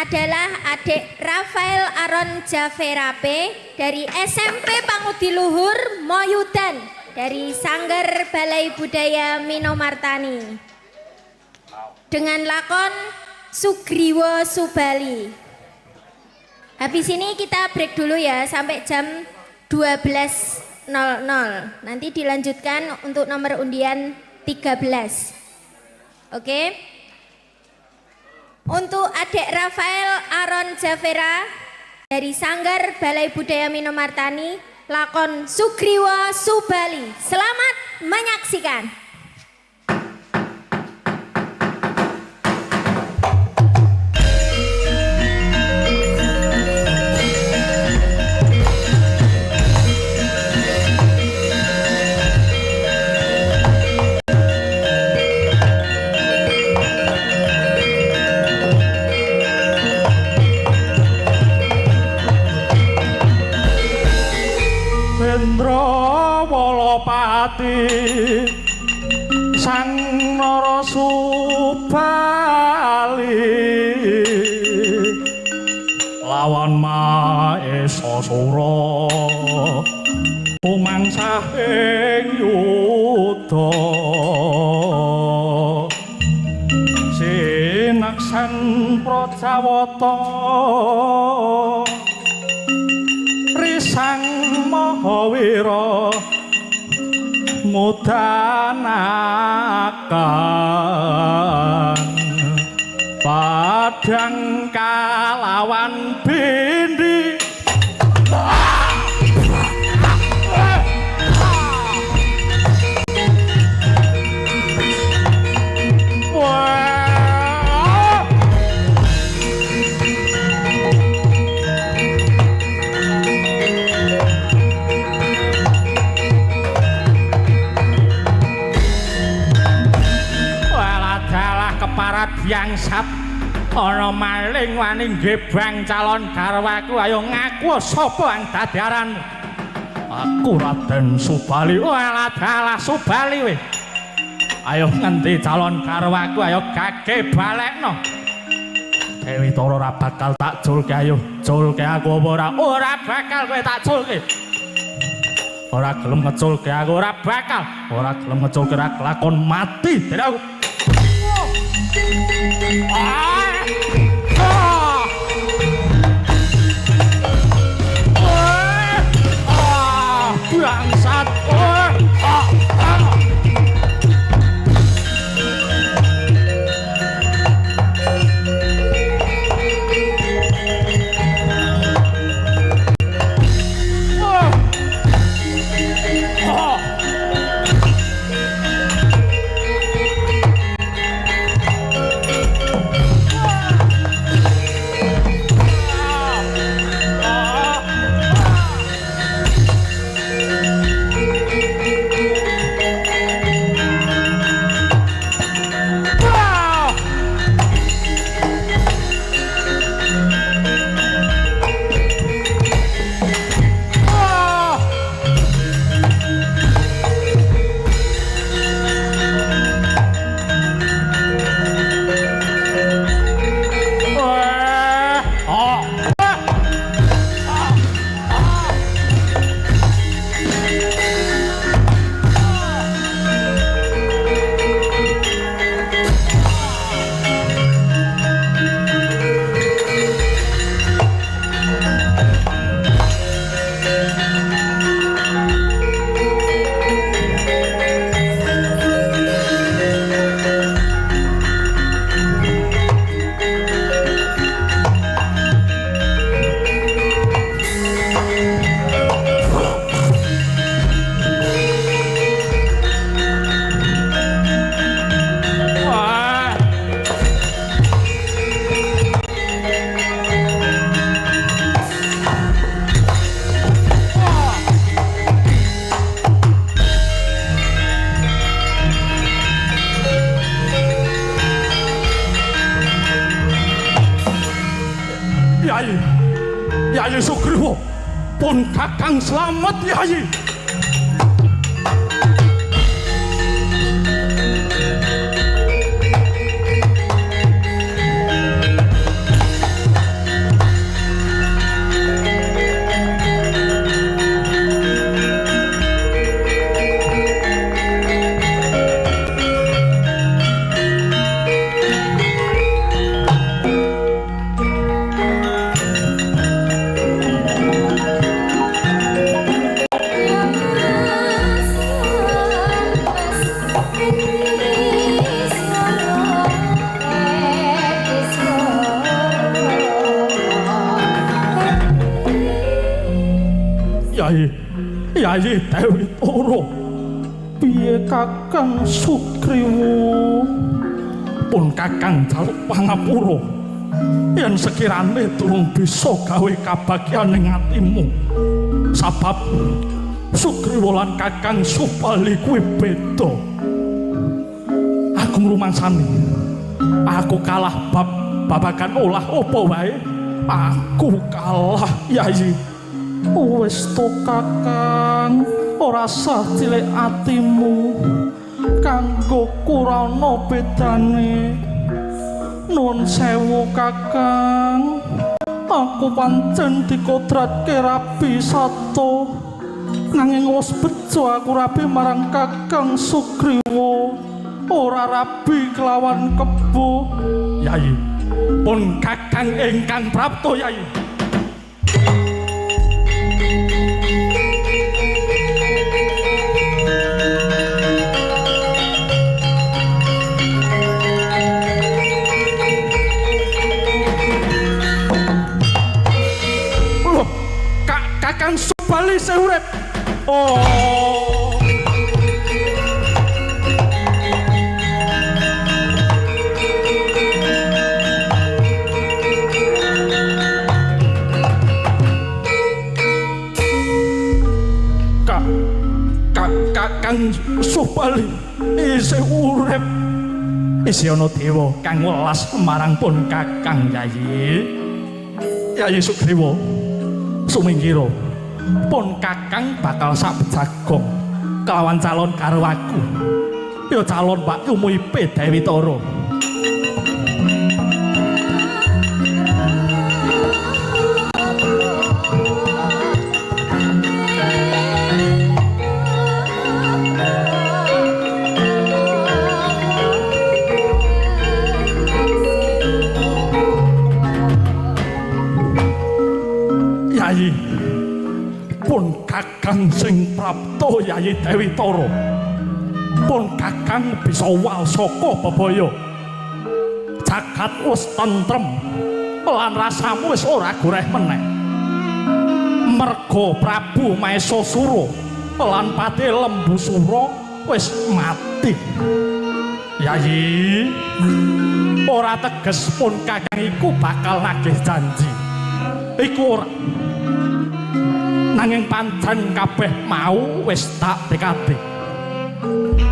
adalah adik Rafael Aron Javerape dari SMP Pangudi Luhur Moyudan dari Sanggar Balai Budaya Minomartani dengan lakon Sugriwa Subali. Habis ini kita break dulu ya sampai jam 12.00. Nanti dilanjutkan untuk nomor undian 13. Oke. Untuk adik Rafael Aron Javera dari Sanggar Balai Budaya Minomartani, lakon Sugriwa Subali. Selamat menyaksikan. Sang Narasubali lawan Maesa Sura umangsah ing yudha sinaksan Prajawata risang Mahawira mudhanaken padang kalawan bindi Yangsat ana maling wani gebang calon garwaku ayo ngaku sapa ang dadaran aku Raden Subali. Walah dalah Subali we ayo ngendi calon garwaku ayo gage balekno Dewi Tara ora bakal tak julke ayo julke aku ora bakal kowe tak julke ora gelem ngeculke aku ora gelem ngeculke ra kelakon mati dari aku. Bangsat. Yayi Sugriwa pun kakang selamat Yayi. Yayi Dewi Toro. Piye Kakang Sugriwa? Pun Kakang jaluk pangapura. Yen sekirane durung bisa gawe kabagyan ning atimu. Sabab Sugriwa lan Kakang Subali kuwi beda. Aku ngrumangsani. Aku kalah babagan olah apa wae. Aku kalah, Yayi. Wis to Kakang, ora sah cilik atimu. Kanggo kurana bedane. Nuwun sewu Kakang. Aku pancen dikodratke rabi sato. Nanging wis bejo aku rabi marang Kakang Sugriwa. Ora rabi kelawan kebo. Yayi, pun Kakang ingkang prapta, Yayi. Loh, Kakang Subali urip. Oh. Kakang Subali isih urip. Isih ana dewa kang welas marang pun Kakang Yayi. Yayi Sugriwa, sumingkira pun Kakang bakal sabjagong kelawan calon karo aku. Ya calon Pak Umuipe Dewi Toro. Yayi, pun Kakang sing prapta Yayi Dewi Toro. Pun Kakang bisa wal saka bebaya. Jagat wis tentrem lan rasamu wis ora goreh meneh. Merga Prabu Maesasura lan Pati Lembusura wis mati. Yayi, ora teges pun Kakang iku bakal nagih janji. Iku ora. Nanging pancen kabeh mau wis tak tekadi.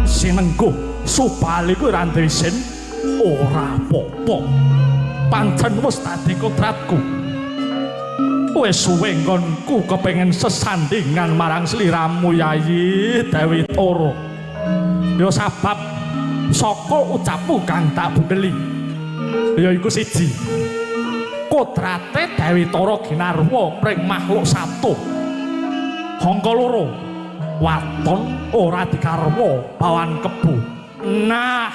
Sinengguh Subali kuwi ora duwe isin ora apa-apa. Pancen wis dadi kodratku. Wis suwe nggonku kepengin sesandingan marang sliramu Yayi Dewi Toro. Ya sabab saka ucapmu kang tak bundeli. Ya iku siji. Kodrate Dewi Toro ginarwa mring makhluk satu. Hangka loro, waton ora dikarwa pawan kebu. Nah,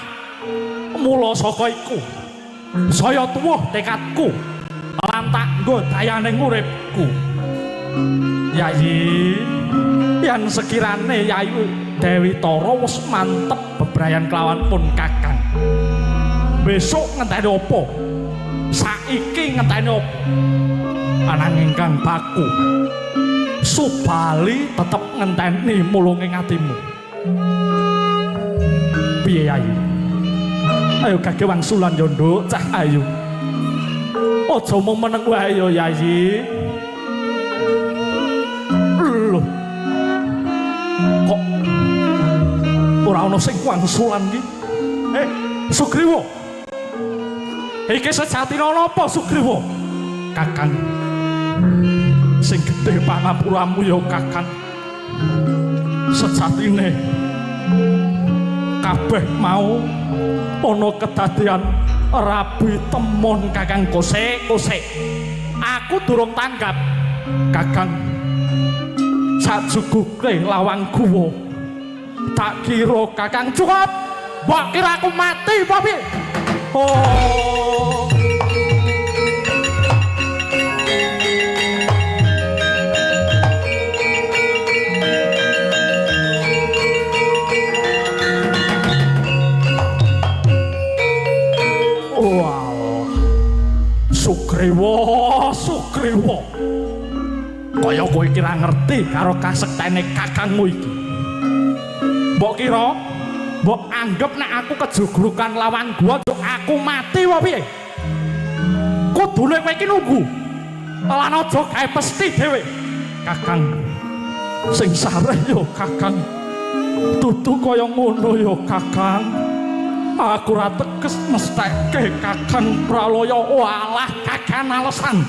mula saka iku saya tuwuh tekadku lan tak nggo dayaning uripku. Yayi, yen sekirane Yayi Dewi Toro wis mantep bebrayan kelawan pun Kakang. Besok ngenteni apa? Saiki ngenteni apa? Ananging kang baku Subali tetep ngenteni mulunging atimu. Piye Yayi? Ayo gage wangsulan yo nduk, cah ayu. Aja mung meneng wae yo Yayi. Lho. Kok ora ana sing wangsulan iki? Sugriwa. Iki sejatine napa Sugriwa? Kakang sing gedhe pangapuramu ya Kakang. Sejatine kabeh mau ana kedadian rabi temon Kakang Kosek. Aku durung tanggap Kakang. Sajuguke lawang guwa. Tak kira Kakang cukup. Mbok kira aku mati apa piye? Oh. Sugriwa. Kaya kowe iki ra ngerti karo kasektene kakangmu iki. Mbok kira, mbok anggap nek aku kejugrukan lawan gua aku mati wae piye? Kudune kowe iki nunggu. Lan aja gawe pesti dhewe. Kakang sing sareh yo Kakang. Dudu kaya ngono yo Kakang. Aku ra teges mestekke Kakang Praloyo walah kagan alesan.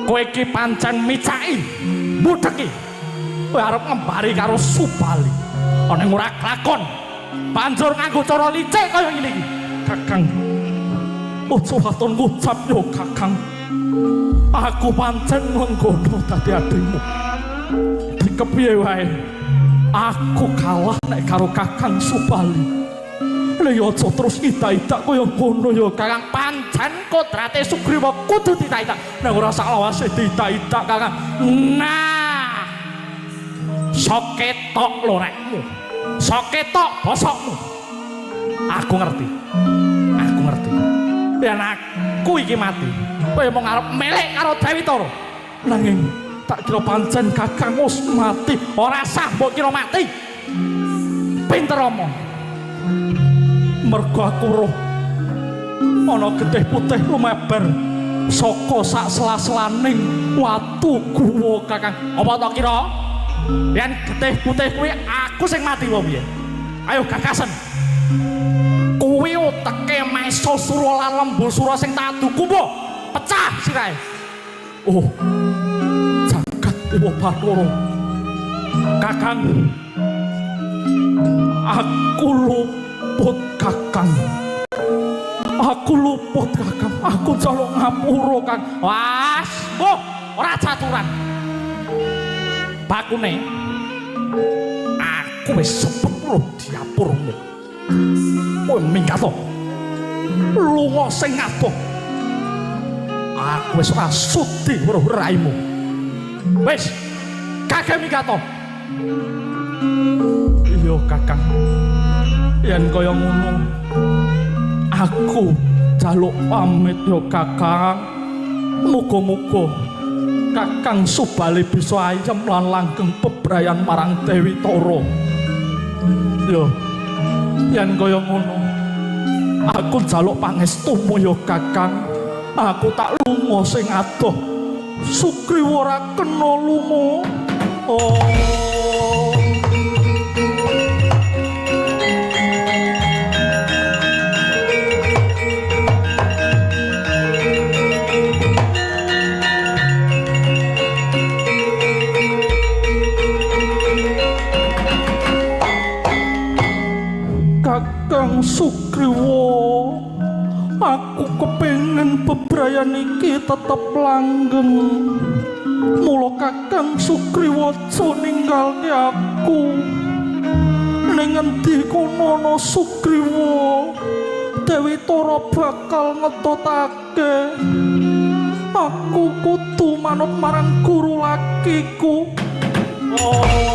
Kowe iki pancen micaki, mudheki. Kowe arep ngembari karo Subali. Ana ora klakon. Banjur nganggo cara licik kaya ngene iki. Kakang. Ojo waton ngucap yo Kakang. Aku pancen mengkono dadi adikmu. Kepiye wae. Aku kalah nek karo Kakang Subali. Lha yo aja terus ida-ida kaya ngono yo Kakang. Pancen kodrate Sugriwa kudu dita-ida. Nek ora sak lawase dita-ida Kakang. Nah. Sok ketok lorekmu. Sok ketok bosokmu. Aku ngerti. Aku ngerti. Yen aku iki mati, kowe mung arep melek karo Dewi Tara. Nanging tak kira pancen Kakang wis mati. Ora sah mbok kira mati. Pinter omong. Mergo aku roh ana getih putih lumeber saka sak sela-selaning watu guwa Kakang. Apa tak kira yen getih putih kuwi aku sing mati wae piye? Ayo gagasan. Kuwi uteke Maesasura lan Lembusura sing tak adu kumbo pecah sirahe. Oh. Jagat Dewa Bathara. Kakang. Aku luput Kakang. Aku luput Kakang. Aku njaluk ngapura Kang. Was, mbok ora caturan. Bakune aku wis sepuro diapurmu. Kowe minggat to. Lunga sing adoh. Aku wis ora sudi weruh raimu. Wis, Kakang minggat to. Iya Kakang. Yen kaya ngono aku jaluk pamit yo Kakang. Muga-muga Kakang Subali bisa ayem lan langgeng bebrayan marang Dewi Tara. Yo, yen kaya ngono aku jaluk pangestumu yo Kakang. Aku tak lunga sing adoh. Sugriwa ora kena lunga. Oh. Kakang Sugriwa, aku kepengin bebrayan iki tetep langgeng. Mula Kakang Sugriwa aja ninggalke aku. Ning endi kono ana Sugriwa, Dewi Tara bakal ngetutake. Aku kudu manut marang guru lakiku. Oh.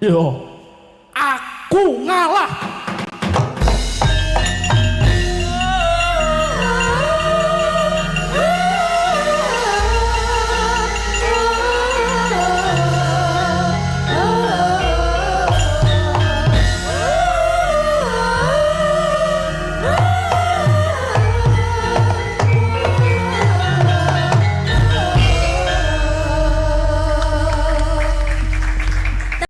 Yo, aku ngalah.